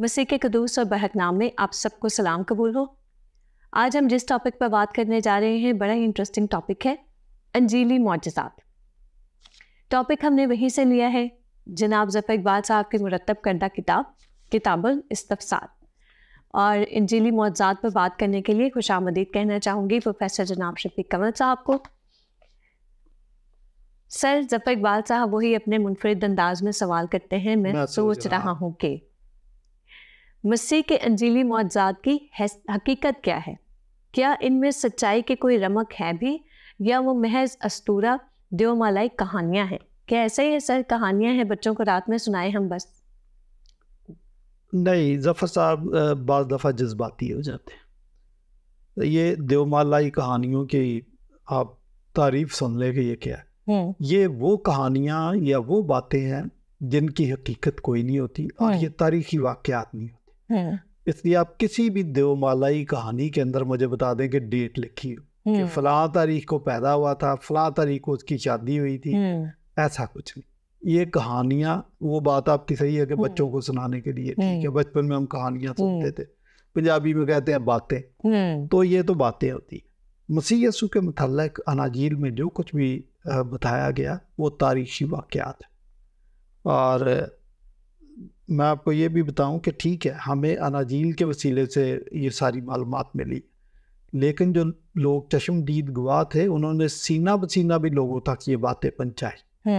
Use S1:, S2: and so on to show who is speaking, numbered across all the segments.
S1: مسیح کے قدوس اور بحق نام میں آپ سب کو سلام قبول ہو۔ آج ہم جس ٹاپک پر بات کرنے جا رہے ہیں بڑا ہی انٹرسٹنگ ٹاپک ہے، انجیلی معجزات۔ ٹاپک ہم نے وہیں سے لیا ہے جناب ظفر اقبال صاحب کی مرتب کردہ کتاب الاستفسار، اور انجیلی معجزات پر بات کرنے کے لیے خوش آمدید کہنا چاہوں گی پروفیسر جناب شفیق قمر صاحب کو۔ سر ظفر اقبال صاحب وہی اپنے منفرد انداز میں سوال کرتے ہیں، میں سوچ رہا ہوں کہ مسیح کے انجیلی معجزات کی حقیقت کیا ہے؟ کیا ان میں سچائی کی کوئی رمق ہے بھی، یا وہ محض اسطورہ دیو مالائی کہانیاں ہیں؟ کیا ایسا ہی ہے سر، کہانیاں ہیں بچوں کو رات میں سنائے ہم بس؟
S2: نہیں، ظفر صاحب بعض دفعہ جذباتی ہو جاتے ہیں۔ یہ دیو مالائی کہانیوں کی آپ تعریف سن لیں کہ یہ کیا ہے۔ یہ وہ کہانیاں یا وہ باتیں ہیں جن کی حقیقت کوئی نہیں ہوتی، اور یہ تاریخی واقعات نہیں ہوتے۔ اس لیے آپ کسی بھی دیو مالائی کہانی کے اندر مجھے بتا دیں کہ ڈیٹ لکھی ہو کہ فلاں تاریخ کو پیدا ہوا تھا، فلاں تاریخ کو اس کی شادی ہوئی تھی، ایسا کچھ نہیں۔ یہ کہانیاں، وہ بات آپ کی صحیح ہے کہ بچوں کو سنانے کے لیے ٹھیک ہے، بچپن میں ہم کہانیاں سنتے تھے، پنجابی میں کہتے ہیں باتیں، تو یہ تو باتیں ہوتی ہیں۔ مسیح یسوع کے متعلق اناجیل میں جو کچھ بھی بتایا گیا وہ تاریخی واقعات ہے۔ اور میں آپ کو یہ بھی بتاؤں کہ ٹھیک ہے، ہمیں اناجیل کے وسیلے سے یہ ساری معلومات ملی، لیکن جو لوگ چشمدید گواہ تھے انہوں نے سینہ بسینہ بھی لوگوں تک یہ باتیں پہنچائی،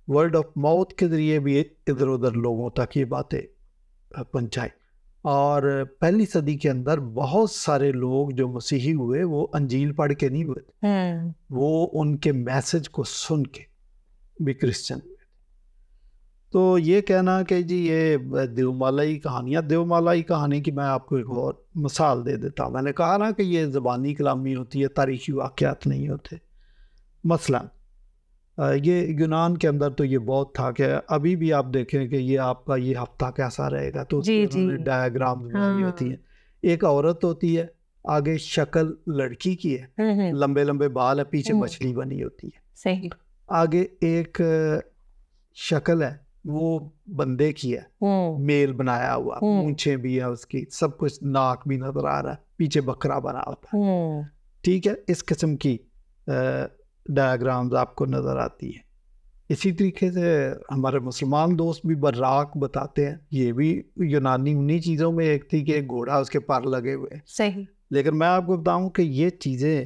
S2: ورڈ آف ماؤتھ کے ذریعے بھی ادھر ادھر لوگوں تک یہ باتیں پہنچائی۔ اور پہلی صدی کے اندر بہت سارے لوگ جو مسیحی ہوئے وہ انجیل پڑھ کے نہیں ہوئے تھے، وہ ان کے میسج کو سن کے بھی کرسچن ہوئے۔ تو یہ کہنا کہ جی یہ دیو مالائی کہانیاں، دیو مالائی کہانی کی میں آپ کو ایک اور مثال دے دیتا ہوں۔ میں نے کہا نا کہ یہ زبانی کلامی ہوتی ہے، تاریخی واقعات نہیں ہوتے۔ مثلا یہ یونان کے اندر تو یہ بہت تھا کہ ابھی بھی آپ دیکھیں کہ یہ آپ کا یہ ہفتہ کیسا رہے گا، تو ڈائیگرام بنائی ہوتی ہیں۔ ایک عورت ہوتی ہے، آگے شکل لڑکی کی ہے، لمبے لمبے بال ہے، پیچھے مچھلی بنی ہوتی ہے، صحیح۔ آگے ایک شکل ہے وہ بندے کی ہے، میل بنایا ہوا، مونچھیں بھی ہیں اس کی، سب کچھ، ناک بھی نظر آ رہا ہے، پیچھے بکرا بنا ہوتا ہے، ٹھیک ہے۔ اس قسم کی ڈائیگرامز آپ کو نظر آتی ہیں۔ اسی طریقے سے ہمارے مسلمان دوست بھی براق بتاتے ہیں، یہ بھی یونانی انہی چیزوں میں ایک تھی کہ ایک گھوڑا اس کے پر لگے ہوئے، صحیح۔ لیکن میں آپ کو بتاؤں کہ یہ چیزیں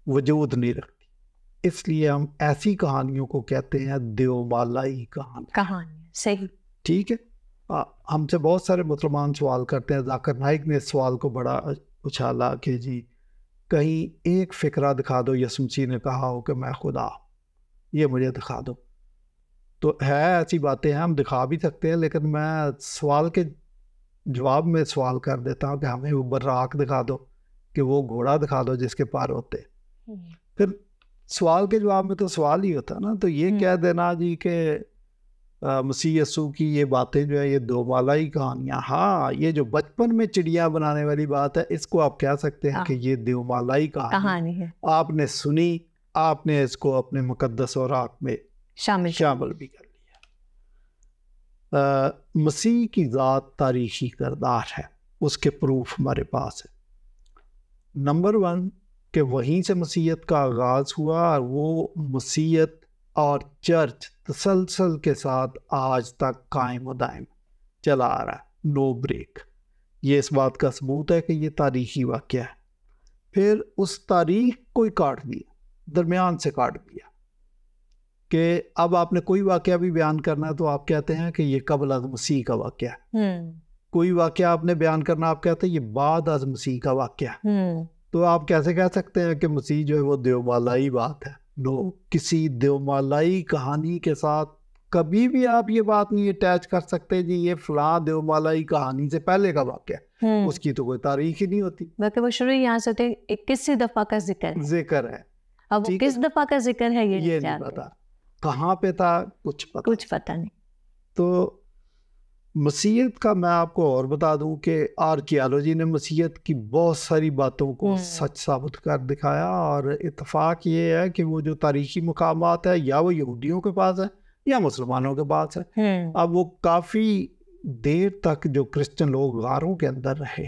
S2: وجود نہیں رکھتی، اس لیے ہم ایسی کہانیوں کو کہتے ہیں دیو مالائی کہانی، صحیح، ٹھیک ہے۔ ہم سے بہت سارے مسلمان سوال کرتے ہیں، ذاکر نائک نے اس سوال کو بڑا اچھالا کہ جی کہیں ایک فقرہ دکھا دو یسوع مسیح نے کہا ہو کہ میں خدا، یہ مجھے دکھا دو۔ تو ہے ایسی باتیں ہیں، ہم دکھا بھی سکتے ہیں، لیکن میں سوال کے جواب میں سوال کر دیتا ہوں کہ ہمیں وہ براق دکھا دو، کہ وہ گھوڑا دکھا دو جس کے پر ہوتے۔ پھر سوال کے جواب میں تو سوال ہی ہوتا نا، تو یہ کہہ دینا جی کہ مسیح یسوع کی یہ باتیں جو ہے یہ دو مالائی کہانیاں، ہاں یہ جو بچپن میں چڑیا بنانے والی بات ہے اس کو آپ کہہ سکتے ہیں کہ یہ دیو مالائی کہانی ہے، آپ نے سنی، آپ نے اس کو اپنے مقدس اوراق میں شامل بھی کر لیا۔ مسیح کی ذات تاریخی کردار ہے، اس کے پروف ہمارے پاس ہے۔ نمبر 1 کہ وہیں سے مسیحیت کا آغاز ہوا، اور وہ مسیحیت اور چرچ تسلسل کے ساتھ آج تک قائم و دائم چلا آ رہا ہے، نو بریک۔ یہ اس بات کا ثبوت ہے کہ یہ تاریخی واقعہ ہے۔ پھر اس تاریخ کو ہی کاٹ دیا، درمیان سے کاٹ دیا، کہ اب آپ نے کوئی واقعہ بھی بیان کرنا ہے تو آپ کہتے ہیں کہ یہ قبل از مسیح کا واقعہ ہے، کوئی واقعہ آپ نے بیان کرنا آپ کہتے ہیں یہ بعد از مسیح کا واقعہ ہے۔ تو آپ کیسے کہہ سکتے ہیں کہ مسیح جو ہے وہ دیو مالائی بات ہے؟ نو، کسی دیو مالائی کہانی کے ساتھ کبھی بھی آپ یہ بات نہیں اٹیچ کر سکتے جی یہ فلاں دیو مالائی کہانی سے پہلے کا واقعہ ہے، اس کی تو کوئی تاریخ ہی نہیں ہوتی، بلکہ وہ شروع یہاں سے 21 دفعہ کا ذکر ہے۔ اب کس دفعہ کا ذکر ہے یہ نہیں پتا، کہاں پہ تھا کچھ پتہ نہیں۔ تو مسیحیت کا میں آپ کو اور بتا دوں کہ آرکیالوجی نے مسیحیت کی بہت ساری باتوں کو سچ ثابت کر دکھایا، اور اتفاق یہ ہے کہ وہ جو تاریخی مقامات ہے یا وہ یہودیوں کے پاس ہے یا مسلمانوں کے پاس ہے۔ اب وہ کافی دیر تک جو کرسچن لوگ غاروں کے اندر رہے،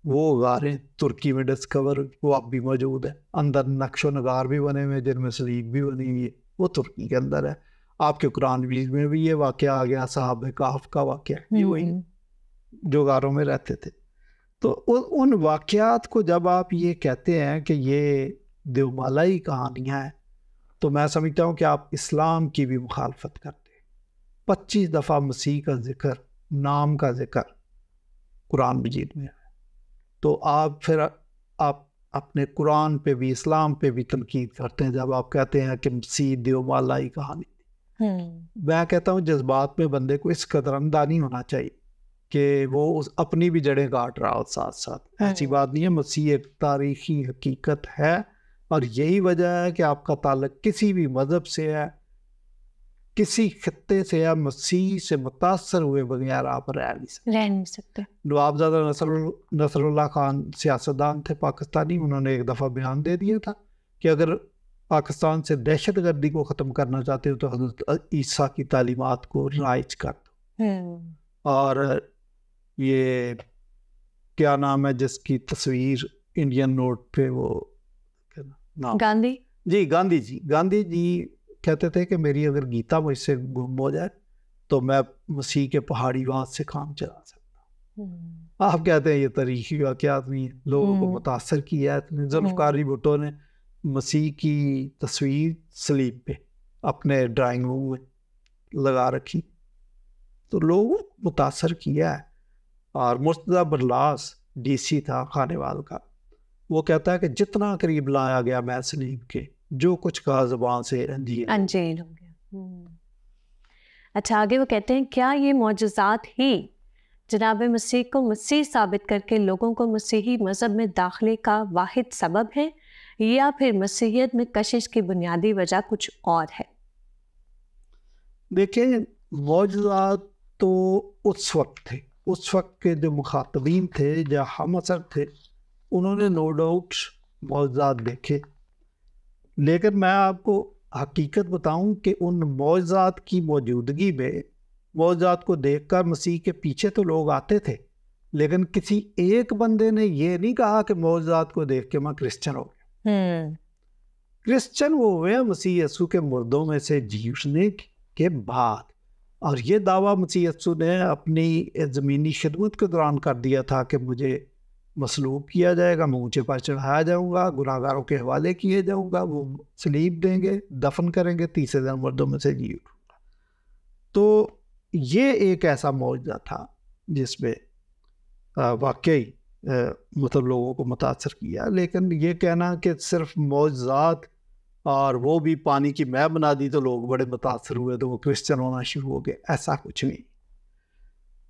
S2: وہ غاریں ترکی میں ڈسکور، وہ اب بھی موجود ہے، اندر نقش و نگار بھی بنے ہوئے جن میں سلیب بھی بنی ہوئی ہے، وہ ترکی کے اندر ہے۔ آپ کے قرآن میں بھی یہ واقعہ آ گیا، صحابہ کہف کا واقعہ، یہ وہی جو غاروں میں رہتے تھے۔ تو ان واقعات کو جب آپ یہ کہتے ہیں کہ یہ دیومالائی کہانیاں ہیں، تو میں سمجھتا ہوں کہ آپ اسلام کی بھی مخالفت کرتے ہیں۔ 25 دفعہ مسیح کا ذکر، نام کا ذکر قرآن مجید میں ہے، تو آپ اپنے قرآن پہ بھی، اسلام پہ بھی تنقید کرتے ہیں جب آپ کہتے ہیں کہ مسیح دیومالائی کہانی۔ میں کہتا ہوں جذبات میں بندے کو اس قدر اندھا نہیں ہونا چاہیے کہ وہ اپنی بھی جڑیں کاٹ رہا ہو ساتھ ساتھ، ایسی بات نہیں ہے۔ مسیح ایک تاریخی حقیقت ہے، اور یہی وجہ ہے کہ آپ کا تعلق کسی بھی مذہب سے ہے، کسی خطے سے ہے، مسیح سے متاثر ہوئے بغیر آپ رہ نہیں سکتے۔ نوابزادہ نصر اللہ خان سیاستدان تھے پاکستانی، انہوں نے ایک دفعہ بیان دے دیا تھا کہ اگر پاکستان سے دہشت گردی کو ختم کرنا چاہتے ہو تو حضرت عیسیٰ کی تعلیمات کو رائج کر دو۔ اور یہ کیا نام ہے جس کی تصویر انڈین نوٹ پہ، وہ
S1: گاندھی
S2: گاندھی جی کہتے تھے کہ میری اگر گیتا مجھ سے گم ہو جائے تو میں مسیح کے پہاڑی واد سے کام چلا سکتا ہوں۔ آپ کہتے ہیں یہ تاریخی واقعات نہیں ہیں، لوگوں کو متاثر کیا ہے۔ ذوالفقار علی بھٹو نے مسیح کی تصویر سلیب پہ اپنے ڈرائنگ روم میں لگا رکھی، تو لوگوں کو متاثر کیا ہے۔ اور مرتضیٰ برلاس ڈی سی تھا خانیوال کا، وہ کہتا ہے کہ جتنا قریب لایا گیا میں سلیب کے، جو کچھ کہا زبان سے انجیل
S1: ہو گیا۔ اچھا، آگے وہ کہتے ہیں کیا یہ معجزات ہی جناب مسیح کو مسیح ثابت کر کے لوگوں کو مسیحی مذہب میں داخلے کا واحد سبب ہے، یا پھر مسیحیت میں کشش کی بنیادی وجہ کچھ اور ہے؟
S2: دیکھیں، معجزات تو اس وقت تھے، اس وقت کے جو مخاطبین تھے، جو ہم اثر تھے، انہوں نے نو ڈاؤٹ معجزات دیکھے، لیکن میں آپ کو حقیقت بتاؤں کہ ان معجزات کی موجودگی میں، معجزات کو دیکھ کر مسیح کے پیچھے تو لوگ آتے تھے، لیکن کسی ایک بندے نے یہ نہیں کہا کہ معجزات کو دیکھ کے میں کرسچن ہو گیا۔ کرسچن وہ ہوئے مسیح یسوع کے مردوں میں سے جی اٹھنے کے بعد، اور یہ دعویٰ مسیح یسوع نے اپنی زمینی خدمت کے دوران کر دیا تھا کہ مجھے مصلوب کیا جائے گا، میں اونچے پر چڑھایا جاؤں گا، گناہ گاروں کے حوالے کیے جاؤں گا، وہ سلیب دیں گے، دفن کریں گے، تیسرے دن مردوں میں سے جی اٹھوں گا۔ تو یہ ایک ایسا معجزہ تھا جس میں واقعی مطلب لوگوں کو متاثر کیا، لیکن یہ کہنا کہ صرف معجزات اور وہ بھی پانی کی مے بنا دی تو لوگ بڑے متاثر ہوئے تو وہ کرسچن ہونا شروع ہو گئے، ایسا کچھ نہیں۔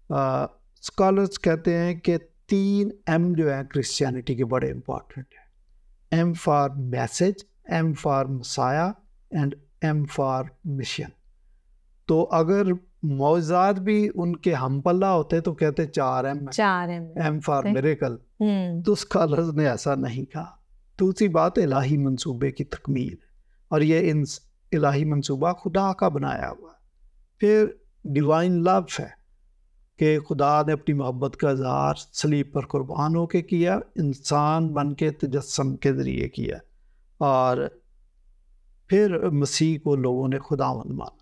S2: اسکالرس کہتے ہیں کہ 3 ایم جو ہیں کرسچینٹی کے بڑے امپورٹنٹ ہیں: M for message, M for Messiah and M for mission. تو اگر معجزات بھی ان کے ہم پلہ ہوتے تو کہتے 4 ایم فار میریکل، تو اسکالرز نے ایسا نہیں کہا۔ دوسری بات الہی منصوبے کی تکمیل ہے، اور یہ الہی منصوبہ خدا کا بنایا ہوا ہے۔ پھر ڈیوائن لو ہے کہ خدا نے اپنی محبت کا اظہار صلیب پر قربان ہو کے کیا، انسان بن کے تجسم کے ذریعے کیا، اور پھر مسیح کو لوگوں نے خداوند مانا۔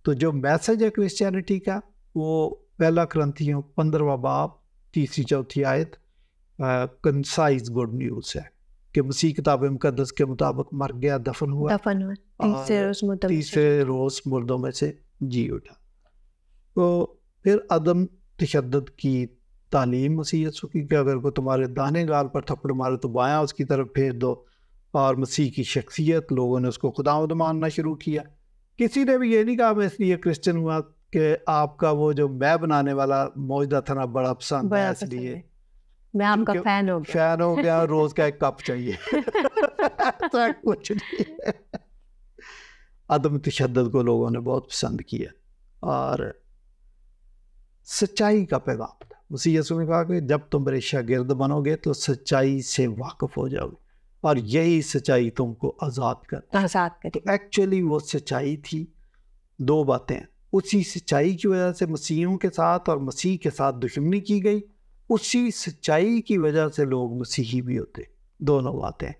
S2: تو جو میسج ہے کرسچینٹی کا، وہ پہلا کرنتھیوں 15واں باب 3-4 آیت کنسائز گڈ نیوز ہے کہ مسیح کتاب مقدس کے مطابق مر گیا، دفن ہوا، تیسرے روز مردوں میں سے جی اٹھا۔ تو پھر عدم تشدد کی تعلیم مسیح یسوع کی کہ اگر کوئی تمہارے داہنے گال پر تھپڑ مارے تو بایاں اس کی طرف پھیر دو، اور مسیح کی شخصیت، لوگوں نے اس کو خداوند ماننا شروع کیا۔ کسی نے بھی یہ نہیں کہا میں اس لیے کرسچن ہوا کہ آپ کا وہ جو میں بنانے والا معجزہ تھا نا بڑا پسند ہے، اس لیے
S1: میں آپ کا فین ہو
S2: گیا، روز کا 1 کپ چاہیے۔ ایسا کچھ نہیں ہے۔ عدم تشدد کو لوگوں نے بہت پسند کیا، اور سچائی کا پیغام تھا۔ مسیح یسوع نے کہا کہ جب تم میرے شاگرد بنو گے تو سچائی سے واقف ہو جاؤ گے، اور یہی سچائی تم کو آزاد کرتی۔
S1: آزاد کرتی۔
S2: ایکچولی وہ سچائی تھی 2 باتیں، اسی سچائی کی وجہ سے مسیحیوں کے ساتھ اور مسیح کے ساتھ دشمنی کی گئی، اسی سچائی کی وجہ سے لوگ مسیحی بھی ہوتے، دونوں باتیں.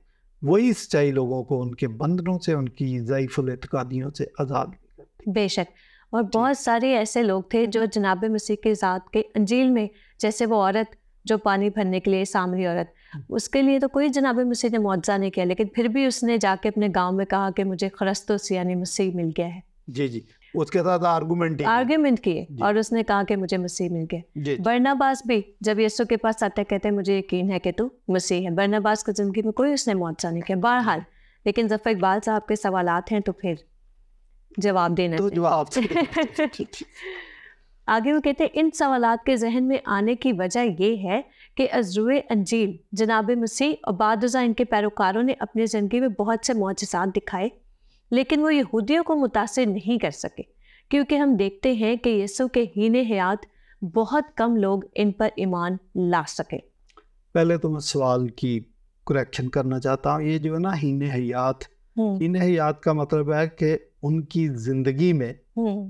S2: وہی سچائی لوگوں کو ان کے بندھنوں سے، ان کی ضعیف الاعتقادیوں سے آزاد بھی کرتی.
S1: بے شک. اور بہت سارے ایسے لوگ تھے جو جناب مسیح کے ذات کے انجیل میں، جیسے وہ عورت جو پانی بھرنے کے لیے، سامری عورت، اس کے لیے تو کوئی جناب مسیح نے معجزہ نہیں کیا، لیکن پھر بھی اس نے جا کے اپنے گاؤں میں کہا کہ مجھے خرستوس یعنی مسیح مل گیا ہے.
S2: جی اس کے ساتھ آرگومنٹ
S1: کیے اور اس نے کہا کہ مجھے مسیح مل گیا. برناباس بھی جب یسوع کے پاس آتے کہتے مجھے یقین ہے کہ تو مسیح ہے. برناباس کی زندگی میں کوئی اس نے معجزہ نہیں کیا. بہرحال لیکن ظفر اقبال صاحب کے سوالات ہیں تو پھر جواب دینا آگے وہ کہتے ہیں ان سوالات کے ذہن میں آنے کی وجہ یہ ہے کہ از روئے انجیل جناب مسیح اور بعد ازاں ان کے پیروکاروں نے اپنی زندگی میں بہت سے معجزات دکھائے، لیکن وہ یہودیوں کو متاثر نہیں کر سکے، کیونکہ ہم دیکھتے ہیں کہ یسوع کے ہین حیات بہت کم لوگ ان پر ایمان لا سکے.
S2: پہلے تو میں سوال کی کریکشن کرنا چاہتا ہوں. یہ جو ہے نا ہین حیات کا مطلب ہے کہ ان کی زندگی میں،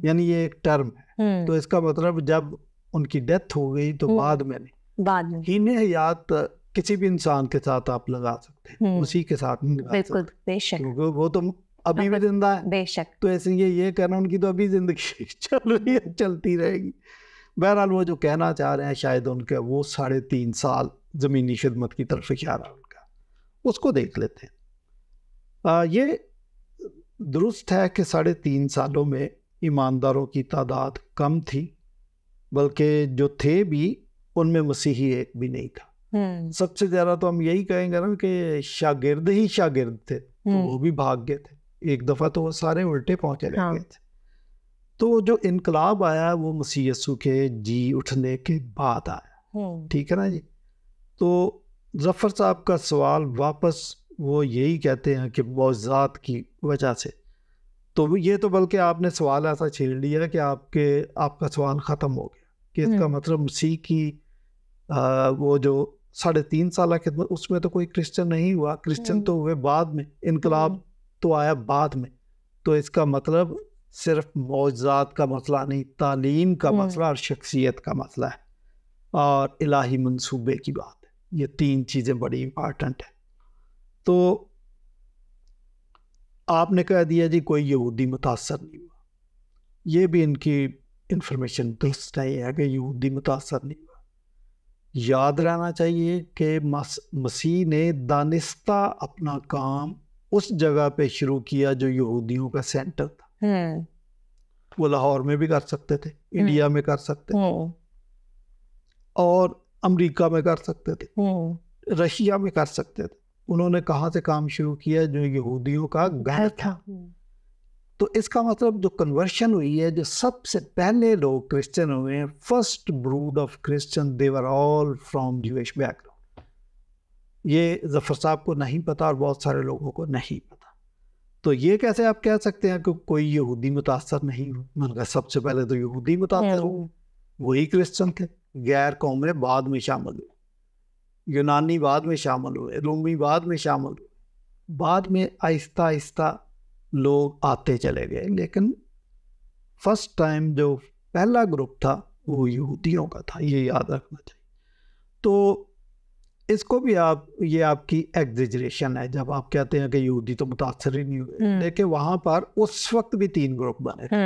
S2: یعنی یہ ایک ٹرم ہے، تو اس کا مطلب جب ان کی ڈیتھ ہو گئی تو بعد میں نہیں. ہین حیات کسی بھی انسان کے ساتھ آپ لگا سکتے ہیں، اسی کے ساتھ نہیں لگا سکتے کیونکہ وہ تو ابھی بھی زندہ ہے.
S1: بے شک.
S2: تو اس لیے یہ کہنا ان کی تو ابھی زندگی چل رہی ہے، چلتی رہے گی. بہرحال وہ جو کہنا چاہ رہے ہیں شاید ان کے وہ 3.5 سال زمینی خدمت کی طرف اشارہ ان کا، اس کو دیکھ لیتے ہیں. یہ درست ہے کہ 3.5 سالوں میں ایمانداروں کی تعداد کم تھی، بلکہ جو تھے بھی ان میں مسیحی ایک بھی نہیں تھا. سب سے زیادہ تو ہم یہی کہیں گے نا کہ شاگرد ہی شاگرد تھے، وہ بھی بھاگ گئے تھے. ایک دفعہ تو وہ سارے الٹے پہنچے رہ گئے تھے. تو جو انقلاب آیا وہ مسیح یسوع کے جی اٹھنے کے بعد آیا. ٹھیک ہے نا جی. تو ظفر صاحب کا سوال واپس وہ یہی کہتے ہیں کہ معجزات کی وجہ سے، تو یہ تو بلکہ آپ نے سوال ایسا چھیڑ لیا کہ آپ کا سوال ختم ہو گیا کہ اس کا مطلب مسیح کی وہ جو 3.5 سالہ خدمت اس میں تو کوئی کرسچن نہیں ہوا. کرسچن تو ہوئے بعد میں، انقلاب تو آیا بعد میں. تو اس کا مطلب صرف معجزات کا مسئلہ نہیں، تعلیم کا مسئلہ اور شخصیت کا مسئلہ ہے اور الہی منصوبے کی بات ہے. یہ 3 چیزیں بڑی امپارٹنٹ ہیں. تو آپ نے کہہ دیا جی کوئی یہودی متاثر نہیں ہوا. یہ بھی ان کی انفارمیشن درست نہیں ہے کہ یہودی متاثر نہیں ہوا. یاد رہنا چاہیے کہ مسیح نے دانستہ اپنا کام اس جگہ پہ شروع کیا جو یہودیوں کا سینٹر تھا. وہ لاہور میں بھی کر سکتے تھے، انڈیا میں کر سکتے تھے، اور امریکہ میں کر سکتے تھے، رشیا میں کر سکتے تھے. انہوں نے کہاں سے کام شروع کیا؟ جو یہودیوں کا گھر تھا. تو اس کا مطلب جو کنورشن ہوئی ہے، جو سب سے پہلے لوگ کرسچن ہوئے ہیں، first breed of Christian, they were all from Jewish background. یہ ظفر صاحب کو نہیں پتا اور بہت سارے لوگوں کو نہیں پتا. تو یہ کیسے آپ کہہ سکتے ہیں کہ کوئی یہودی متاثر نہیں ہو؟ میں نے کہا سب سے پہلے تو یہودی متاثر ہوئے، وہی کرسچن تھے. غیر قومیں بعد میں شامل ہوئے، یونانی بعد میں شامل ہوئے، رومی بعد میں شامل ہوئے. بعد میں آہستہ آہستہ لوگ آتے چلے گئے، لیکن فرسٹ ٹائم جو پہلا گروپ تھا وہ یہودیوں کا تھا. یہ یاد رکھنا چاہیے. تو اس کو بھی یہ آپ کی ایگزیجریشن ہے جب آپ کہتے ہیں کہ یہودی تو متاثر ہی نہیں ہوئے. لیکن وہاں پر اس وقت بھی 3 گروپ بنے تھے.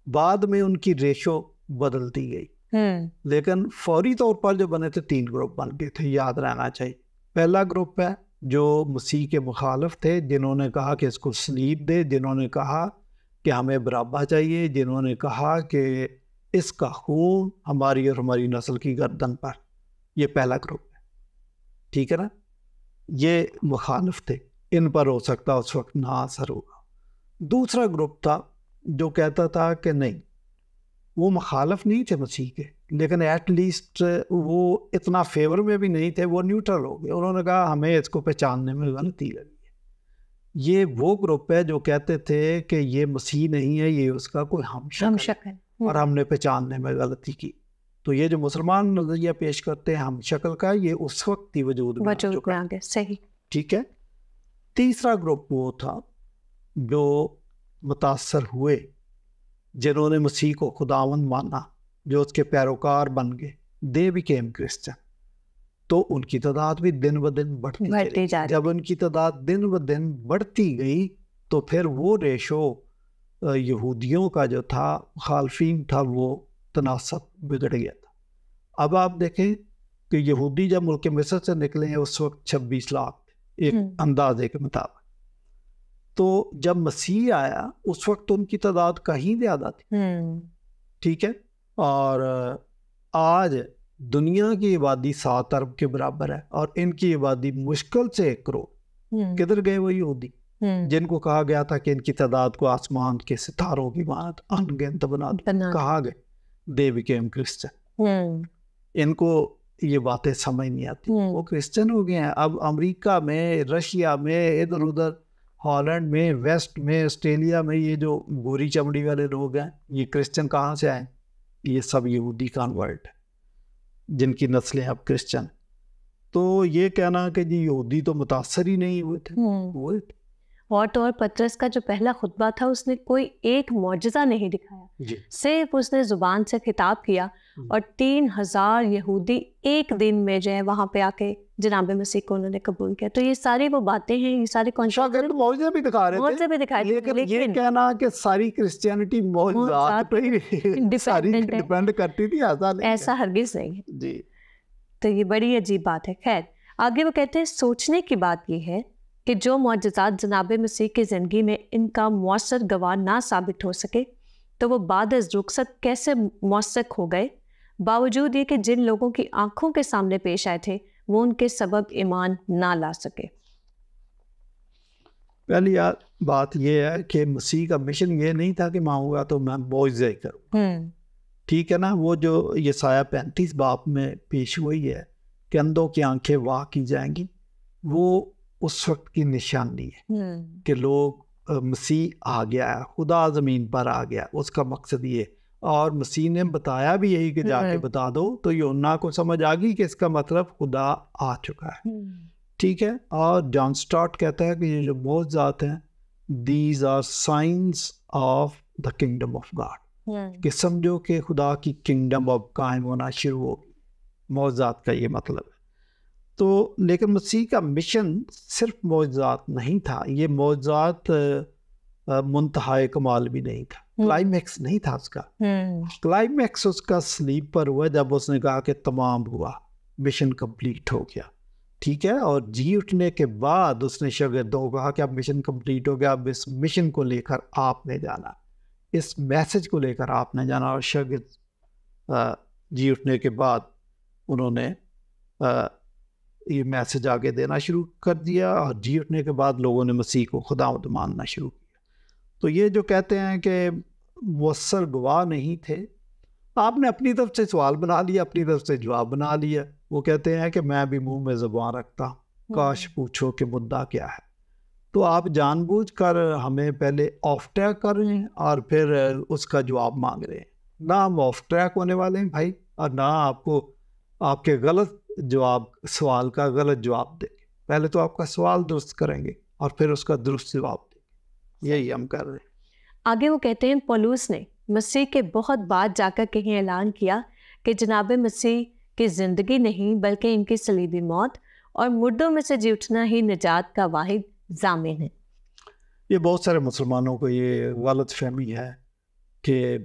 S2: بعد میں ان کی ریشو بدلتی گئی، لیکن فوری طور پر جو بنے تھے 3 گروپ بن گئے تھے. یاد رہنا چاہیے. پہلا گروپ ہے جو مسیح کے مخالف تھے، جنہوں نے کہا کہ اس کو سلیب دے، جنہوں نے کہا کہ ہمیں برابا چاہیے، جنہوں نے کہا کہ اس کا خون ہماری اور ہماری نسل کی گردن پر. یہ پہلا گروپ ہے. ٹھیک ہے نا. یہ مخالف تھے، ان پر ہو سکتا اس وقت نہ اثر ہوگا. دوسرا گروپ تھا جو کہتا تھا کہ نہیں، وہ مخالف نہیں تھے مسیح کے، لیکن ایٹ لیسٹ وہ اتنا فیور میں بھی نہیں تھے، وہ نیوٹرل ہو گئے. انہوں نے کہا ہمیں اس کو پہچاننے میں غلطی لگی ہے. یہ وہ گروپ ہے جو کہتے تھے کہ یہ مسیح نہیں ہے، یہ اس کا کوئی ہم شکل ہے اور ہم نے پہچاننے میں غلطی کی. تو یہ جو مسلمان نظریہ پیش کرتے ہیں ہم شکل کا، یہ اس وقت ہی وجود میں آ گیا.
S1: صحیح.
S2: ٹھیک ہے. تیسرا گروپ وہ تھا جو متاثر ہوئے جنہوں نے مسیح کو خداوند مانا, جو اس کے پیروکار بن گئے, دے بیکیم کرسچن. تو ان کی تعداد بھی دن بدن بڑھتی چلی. جب ان کی تعداد دن بدن بڑھتی گئی تو پھر وہ ریشو یہودیوں کا جو تھا, مخالفین تھا, وہ تناسب بگڑ گیا تھا. اب آپ دیکھیں کہ یہودی جب ملک مصر سے نکلے ہیں اس وقت 26 لاکھ ایک اندازے کے مطابق. تو جب مسیح آیا اس وقت ان کی تعداد کہیں زیادہ تھی. ٹھیک ہے, اور آج دنیا کی آبادی 7 ارب کے برابر ہے, اور ان کی آبادی مشکل سے 1 کروڑ. کدھر گئے وہ یہودی جن کو کہا گیا تھا کہ ان کی تعداد کو آسمان کے ستاروں کی مانند انگنت بنا دو؟ کہا گئے دے بیکیم کرسچن. ان کو یہ باتیں سمجھ نہیں آتی, وہ کرسچن ہو گئے ہیں. اب امریکہ میں, رشیا میں, ادھر ادھر ہالینڈ میں, ویسٹ میں, آسٹریلیا میں, یہ جو گوری چمڑی والے لوگ ہیں یہ کرسچن کہاں سے آئے؟ یہ سب یہودی کانورٹ جن کی نسلیں اب کرسچن. تو یہ کہنا کہ جی یہودی تو متاثر ہی نہیں ہوئے تھے, وہ
S1: اور پطرس کا جو پہلا خطبہ تھا اس نے کوئی ایک معجزہ نہیں دکھایا, صرف اس نے زبان سے خطاب کیا اور 3000 یہودی ایک دن میں جو ہے وہاں پہ آ کے جناب مسیح کو انہوں نے قبول کیا. تو یہ ساری وہ باتیں ہیں, یہ سارے
S2: معجزے بھی دکھا رہے تھے, لیکن یہ کہنا کہ ساری کرسچینٹی معجزات پہ ہی ڈیپینڈ کرتی تھی,
S1: ایسا ہرگز نہیں ہے جی. تو یہ بڑی عجیب بات ہے. خیر آگے وہ کہتے ہیں سوچنے کی بات یہ ہے کہ جو معجزات جناب مسیح کی زندگی میں ان کا مؤثر گواہ نہ ثابت ہو سکے تو وہ بعد از رخصت کیسے موثق ہو گئے, باوجود یہ کہ جن لوگوں کی آنکھوں کے سامنے پیش آئے تھے وہ ان کے سبب ایمان نہ لا سکے.
S2: پہلی بات یہ ہے کہ مسیح کا مشن یہ نہیں تھا کہ میں آؤں گا تو میں معجزے کروں. ٹھیک ہے نا, وہ جو یسایہ 35 باب میں پیش ہوئی ہے کہ اندھوں کی آنکھیں واہ کی جائیں گی, وہ اس وقت کی نشانی ہے کہ لوگ مسیح آ گیا ہے, خدا زمین پر آ گیا. اس کا مقصد یہ, اور مسیح نے بتایا بھی یہی کہ جا کے بتا دو, تو یوحنا کو سمجھ آ گئی کہ اس کا مطلب خدا آ چکا ہے. ٹھیک ہے, اور جان سٹارٹ کہتا ہے کہ یہ جو معجزات ہیں these are signs of the kingdom of God, کہ سمجھو کہ خدا کی کنگڈم اب قائم ہونا شروع ہوگی. معجزات کا یہ مطلب ہے. تو لیکن مسیح کا مشن صرف معجزات نہیں تھا, یہ معجزات منتہائے کمال بھی نہیں تھا, کلائمیکس نہیں تھا اس کا. کلائمیکس اس کا سلیپ پر ہوا جب اس نے کہا کہ تمام ہوا, مشن کمپلیٹ ہو گیا. ٹھیک ہے, اور جی اٹھنے کے بعد اس نے شاگردوں کو کہا کہ اب مشن کمپلیٹ ہو گیا, اب اس مشن کو لے کر آپ نے جانا, اس میسج کو لے کر آپ نے جانا. اور شاگرد جی اٹھنے کے بعد انہوں نے یہ میسج آگے دینا شروع کر دیا, اور جی اٹھنے کے بعد لوگوں نے مسیح کو خداوند ماننا شروع کیا. تو یہ جو کہتے ہیں کہ مؤثر گواہ نہیں تھے, آپ نے اپنی طرف سے سوال بنا لیا, اپنی طرف سے جواب بنا لیا. وہ کہتے ہیں کہ میں بھی منہ میں زبان رکھتا ہوں, کاش پوچھو کہ مدعا کیا ہے. تو آپ جان بوجھ کر ہمیں پہلے آف ٹریک کر رہے ہیں اور پھر اس کا جواب مانگ رہے ہیں. نہ ہم آف ٹریک ہونے والے ہیں بھائی, اور نہ آپ کو آپ کے غلط جواب, سوال کا غلط جواب دیں گے. پہلے تو آپ کا سوال درست کریں گے اور پھر اس کا درست جواب دیں گے. یہی ہم کر رہے ہیں.
S1: آگے وہ کہتے ہیں پولوس نے مسیح کے بہت بعد جا کر کہیں اعلان کیا کہ جناب مسیح کی زندگی نہیں بلکہ ان کی صلیبی موت اور مردوں میں سے جی اٹھنا ہی نجات کا واحد ضامن ہے.
S2: یہ بہت سارے مسلمانوں کو یہ غلط فہمی ہے کہ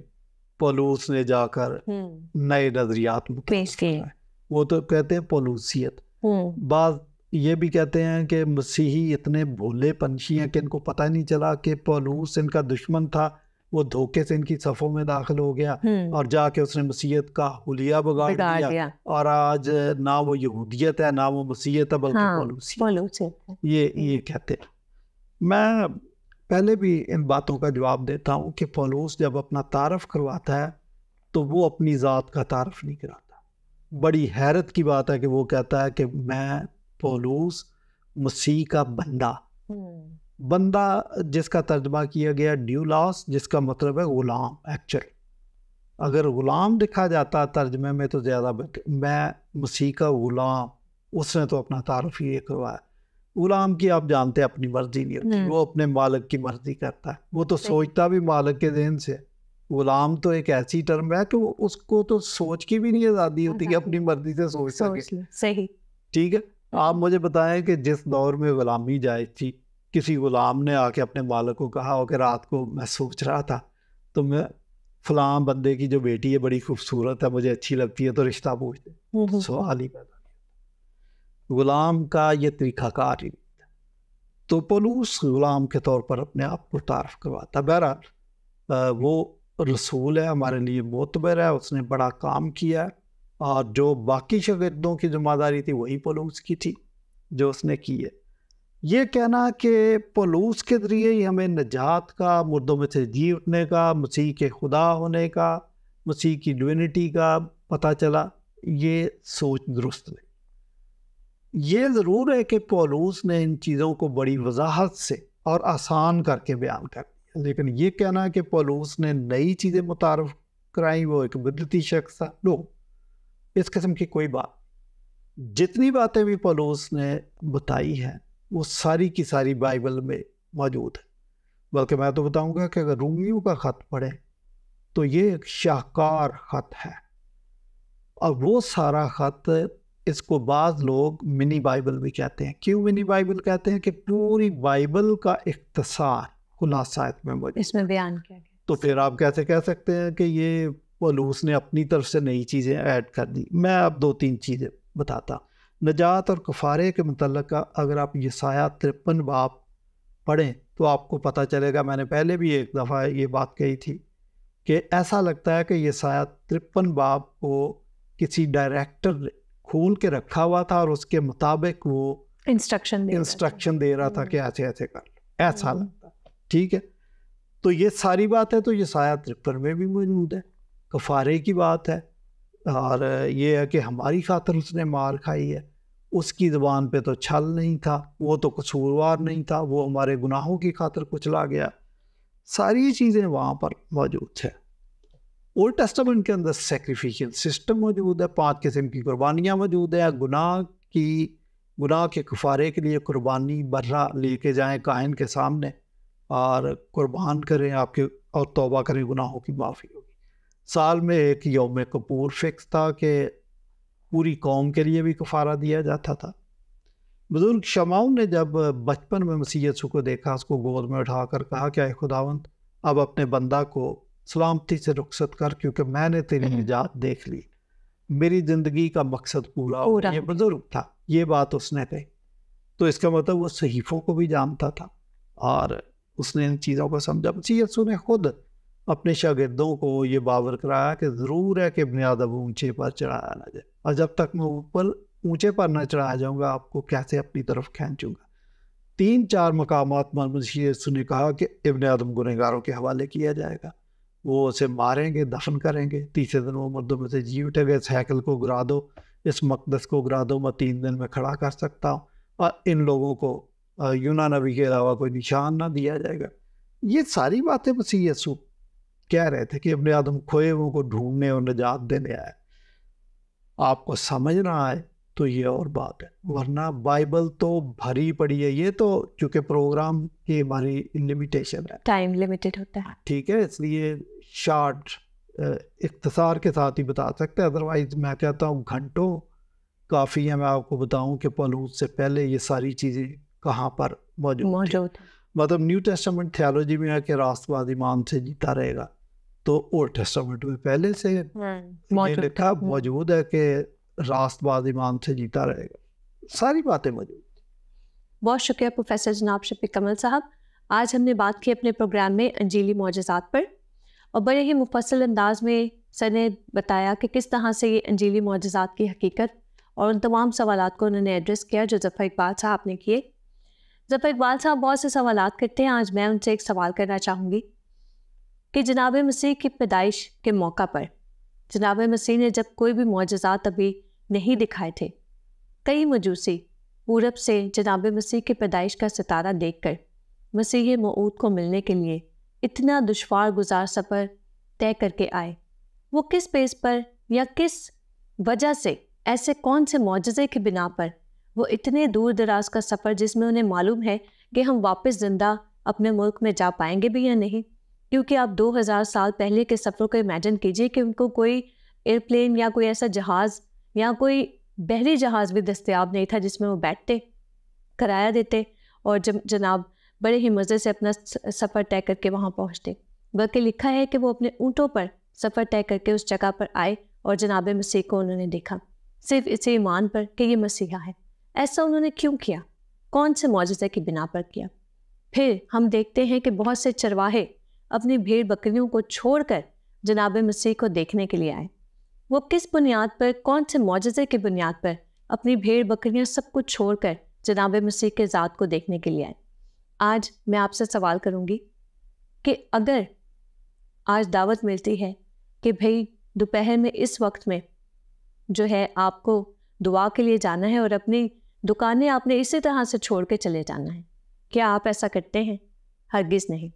S2: پولوس نے جا کر نئے نظریات
S1: پیش کیے.
S2: وہ تو کہتے ہیں پولوسیت. بعض یہ بھی کہتے ہیں کہ مسیحی اتنے بھولے پنچھی ہیں کہ ان کو پتہ نہیں چلا کہ پولوس ان کا دشمن تھا, وہ دھوکے سے ان کی صفوں میں داخل ہو گیا اور جا کے اس نے مسیحیت کا حلیہ بگاڑ دیا, اور آج نہ وہ یہودیت ہے نہ وہ مسیحیت ہے بلکہ پولوسیت. یہ کہتے ہیں. میں پہلے بھی ان باتوں کا جواب دیتا ہوں کہ پولوس جب اپنا تعارف کرواتا ہے تو وہ اپنی ذات کا تعارف نہیں کراتا. بڑی حیرت کی بات ہے کہ وہ کہتا ہے کہ میں پولوس مسیح کا بندہ. بندہ جس کا ترجمہ کیا گیا ڈیولاس, جس کا مطلب ہے غلام. ایکچولی اگر غلام لکھا جاتا ترجمے میں تو زیادہ بہتر. میں مسیح کا غلام, اس نے تو اپنا تعارف یہ کروایا. غلام کی آپ جانتے ہیں اپنی مرضی نہیں ہوتی, وہ اپنے مالک کی مرضی کرتا ہے. وہ تو سوچتا بھی مالک کے ذہن سے, غلام تو ایک ایسی ٹرم ہے کہ اس کو تو سوچ کی بھی نہیں آزادی ہوتی کہ اپنی مرضی سے سوچ سکے.
S1: صحیح.
S2: ٹھیک ہے, آپ مجھے بتائیں کہ جس دور میں غلامی جائز تھی, کسی غلام نے آ کے اپنے مالک کو کہا ہو کہ رات کو میں سوچ رہا تھا تو میں فلاں بندے کی جو بیٹی ہے بڑی خوبصورت ہے, مجھے اچھی لگتی ہے, تو رشتہ پوچھ دے, سوال ہی پیدا نہیں. غلام کا یہ طریقہ کار ہی نہیں تھا. تو پولوس غلام کے طور پر اپنے آپ کو تعارف کرواتا. بہرحال وہ رسول ہے, ہمارے لیے معتبر ہے, اس نے بڑا کام کیا ہے, اور جو باقی شاگردوں کی ذمہ داری تھی وہی پولوس کی تھی جو اس نے کی ہے. یہ کہنا کہ پولوس کے ذریعے ہی ہمیں نجات کا, مردوں میں سے جی اٹھنے کا, مسیح کے خدا ہونے کا, مسیح کی ڈوینٹی کا پتہ چلا, یہ سوچ درست نہیں. یہ ضرور ہے کہ پولوس نے ان چیزوں کو بڑی وضاحت سے اور آسان کر کے بیان کر دیا, لیکن یہ کہنا کہ پولوس نے نئی چیزیں متعارف کرائیں, وہ ایک بدعتی شخص تھا, نو, اس قسم کی کوئی بات. جتنی باتیں بھی پولوس نے بتائی ہیں وہ ساری کی ساری بائبل میں موجود ہے. بلکہ میں تو بتاؤں گا کہ اگر رومیوں کا خط پڑھیں تو یہ ایک شاہکار خط ہے, اور وہ سارا خط, اس کو بعض لوگ منی بائبل بھی کہتے ہیں. کیوں منی بائبل کہتے ہیں؟ کہ پوری بائبل کا اختصار خلاصہ اس میں بیان کیا گیا. تو پھر آپ کیسے کہہ سکتے ہیں کہ یہ پولوس نے اپنی طرف سے نئی چیزیں ایڈ کر دی؟ میں اب 2-3 چیزیں بتاتا. نجات اور کفارے کے متعلق اگر آپ یسایہ 53 باب پڑھیں تو آپ کو پتہ چلے گا, میں نے پہلے بھی ایک دفعہ یہ بات کہی تھی کہ ایسا لگتا ہے کہ یسایہ 53 باب کو کسی ڈائریکٹر نے کھول کے رکھا ہوا تھا اور اس کے مطابق وہ انسٹرکشن دے رہا تھا کہ ایسے ایسے کر لو, ایسا لگتا. ٹھیک ہے, تو یہ ساری بات ہے تو یسایہ 53 میں بھی موجود ہے. کفارے کی بات ہے, اور یہ ہے کہ ہماری خاطر اس نے مار کھائی ہے, اس کی زبان پہ تو چھل نہیں تھا, وہ تو قصوروار نہیں تھا, وہ ہمارے گناہوں کی خاطر کچلا گیا. ساری چیزیں وہاں پر موجود ہے. اولڈ ٹیسٹمنٹ کے اندر سیکریفیشل سسٹم موجود ہے, 5 قسم کی قربانیاں موجود ہیں. گناہ کے کفارے کے لیے قربانی برہ لے کے جائیں کاہن کے سامنے اور قربان کریں آپ کے, اور توبہ کریں, گناہوں کی معافی ہوگی. سال میں ایک یوم کپور فکس تھا کہ پوری قوم کے لیے بھی کفارہ دیا جاتا تھا. بزرگ شمعون نے جب بچپن میں مسیح یسوع کو دیکھا, اس کو گود میں اٹھا کر کہا کہ اے خداوند, اب اپنے بندہ کو سلامتی سے رخصت کر, کیونکہ میں نے تیری نجات دیکھ لی, میری زندگی کا مقصد پورا ہو. یہ بزرگ تھا, یہ بات اس نے کہی. تو اس کا مطلب وہ صحیفوں کو بھی جانتا تھا اور اس نے ان چیزوں کو سمجھا. مسیح یسوع نے خود اپنے شاگردوں کو یہ باور کرایا کہ ضرور ہے کہ ابن آدم اونچے پر چڑھایا نہ جائے, اور جب تک میں اونچے پر نہ چڑھایا جاؤں گا آپ کو کیسے اپنی طرف کھینچوں گا. 3-4 مقامات میں مسیح یسوع نے کہا کہ ابن آدم گنہگاروں کے حوالے کیا جائے گا, وہ اسے ماریں گے, دفن کریں گے, تیسرے دن وہ مردوں میں سے جی اٹھے گا. اس ہیکل کو گرا دو, اس مقدس کو گرا دو, میں 3 دن میں کھڑا کر سکتا ہوں, اور ان لوگوں کو یونا نبی کے علاوہ کوئی نشان نہ دیا جائے گا. یہ ساری باتیں مسیح یسوع کہہ رہے تھے کہ ابن آدم کھوئے ہوئے کو ڈھونڈنے اور نجات دینے آئے. آپ کو سمجھ نہ آئے تو یہ اور بات ہے, ورنہ بائبل تو بھری پڑی ہے. یہ تو چونکہ پروگرام کی ہماری لمیٹیشن ہے,
S1: ٹائم لمیٹڈ ہوتا ہے,
S2: ٹھیک ہے, اس لیے شارٹ اختصار کے ساتھ ہی بتا سکتے ہیں. ادروائز میں کہتا ہوں گھنٹوں کافی ہے میں آپ کو بتاؤں کہ پولوس سے پہلے یہ ساری چیزیں کہاں پر موجود. مطلب نیو ٹیسٹمنٹ تھیالوجی میں ہے کہ راست باز ایمان سے جیتا رہے گا, تو اولڈ ٹیسٹمنٹ میں پہلے سے لکھا موجود ہے کہ راست باز ایمان سے جیتا رہے گا. ساری باتیں موجود.
S1: بہت شکریہ پروفیسر جناب شفیق کمل صاحب. آج ہم نے بات کی اپنے پروگرام میں انجیلی معجزات پر, اور بڑے ہی مفصل انداز میں سر نے بتایا کہ کس طرح سے یہ انجیلی معجزات کی حقیقت اور ان تمام سوالات کو انہوں نے ایڈریس کیا جو ظفر اقبال صاحب نے کیے. ظفر اقبال صاحب بہت سے سوالات کرتے ہیں, آج میں ان سے ایک سوال کرنا چاہوں گی کہ جناب مسیح کی پیدائش کے موقع پر جناب مسیح نے جب کوئی بھی معجزات ابھی نہیں دکھائے تھے, کئی مجوسی پورب سے جناب مسیح کی پیدائش کا ستارہ دیکھ کر مسیح موعود کو ملنے کے لیے اتنا دشوار گزار سفر طے کر کے آئے. وہ کس بیس پر یا کس وجہ سے, ایسے کون سے معجزے کی بنا پر وہ اتنے دور دراز کا سفر, جس میں انہیں معلوم ہے کہ ہم واپس زندہ اپنے ملک میں جا پائیں گے بھی یا نہیں, کیونکہ آپ 2000 سال پہلے کے سفر کو امیجن کیجئے کہ ان کو کوئی ایئرپلین یا کوئی ایسا جہاز یا کوئی بحری جہاز بھی دستیاب نہیں تھا جس میں وہ بیٹھتے، کرایہ دیتے اور جناب بڑے ہی مزے سے اپنا سفر طے کر کے وہاں پہنچتے، بلکہ لکھا ہے کہ وہ اپنے اونٹوں پر سفر طے کر کے اس جگہ پر آئے اور جناب مسیح کو انہوں نے دیکھا، صرف اسی ایمان پر کہ یہ مسیحا ہے۔ ایسا انہوں نے کیوں کیا؟ کون سے معجزے کی بنا پر کیا؟ پھر ہم دیکھتے ہیں کہ بہت سے چرواہے اپنی بھیڑ بکریوں کو چھوڑ کر جناب مسیح کو دیکھنے کے لیے آئے۔ وہ کس بنیاد پر، کون سے معجزے کی بنیاد پر اپنی بھیڑ بکریاں سب کچھ چھوڑ کر جناب مسیح کے ذات کو دیکھنے کے لیے آئے؟ آج میں آپ سے سوال کروں گی کہ اگر آج دعوت ملتی ہے کہ بھئی دوپہر میں اس وقت میں جو ہے آپ کو دعا کے لیے جانا ہے اور اپنی دکانیں آپ نے اسی طرح سے چھوڑ کے چلے جانا ہے، کیا آپ ایسا کرتے ہیں؟ ہرگز نہیں۔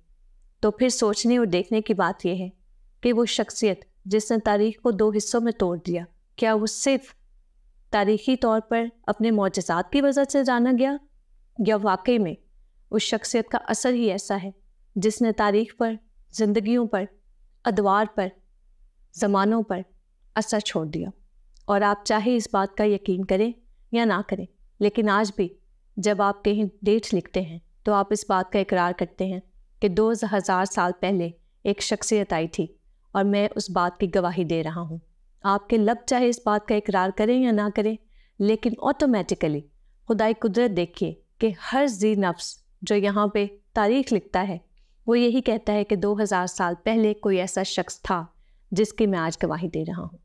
S1: تو پھر سوچنے اور دیکھنے کی بات یہ ہے کہ وہ شخصیت جس نے تاریخ کو 2 حصوں میں توڑ دیا، کیا وہ صرف تاریخی طور پر اپنے معجزات کی وجہ سے جانا گیا، یا واقعی میں اس شخصیت کا اثر ہی ایسا ہے جس نے تاریخ پر، زندگیوں پر، ادوار پر، زمانوں پر اثر چھوڑ دیا؟ اور آپ چاہے اس بات کا یقین کریں یا نہ کریں، لیکن آج بھی جب آپ کہیں ڈیٹ لکھتے ہیں تو آپ اس بات کا اقرار کرتے ہیں کہ 2000 سال پہلے ایک شخصیت آئی تھی اور میں اس بات کی گواہی دے رہا ہوں۔ آپ کے لب چاہے اس بات کا اقرار کریں یا نہ کریں، لیکن آٹومیٹیکلی خدائی قدرت دیکھیے کہ ہر ذی نفس جو یہاں پہ تاریخ لکھتا ہے وہ یہی کہتا ہے کہ 2000 سال پہلے کوئی ایسا شخص تھا جس کی میں آج گواہی دے رہا ہوں۔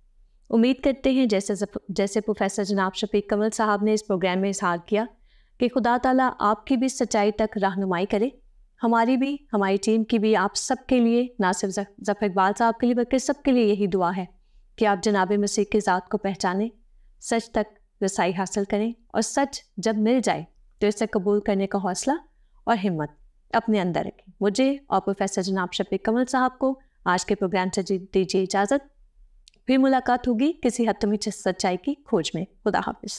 S1: امید کرتے ہیں جیسے پروفیسر جناب شفیق کمل صاحب نے اس پروگرام میں اظہار کیا کہ خدا تعالیٰ آپ کی بھی سچائی تک رہنمائی کرے، ہماری بھی، ہماری ٹیم کی بھی، آپ سب کے لیے، نہ صرف ظفر اقبال صاحب کے لیے بلکہ سب کے لیے یہی دعا ہے کہ آپ جناب مسیح کی ذات کو پہچانیں، سچ تک رسائی حاصل کریں، اور سچ جب مل جائے تو اسے قبول کرنے کا حوصلہ اور ہمت اپنے اندر رکھیں۔ مجھے اور پروفیسر جناب شفیق کمل صاحب کو آج کے پروگرام سے دیجیے اجازت، پھر ملاقات ہوگی کسی حتمی سچائی کی کھوج میں۔ خدا حافظ۔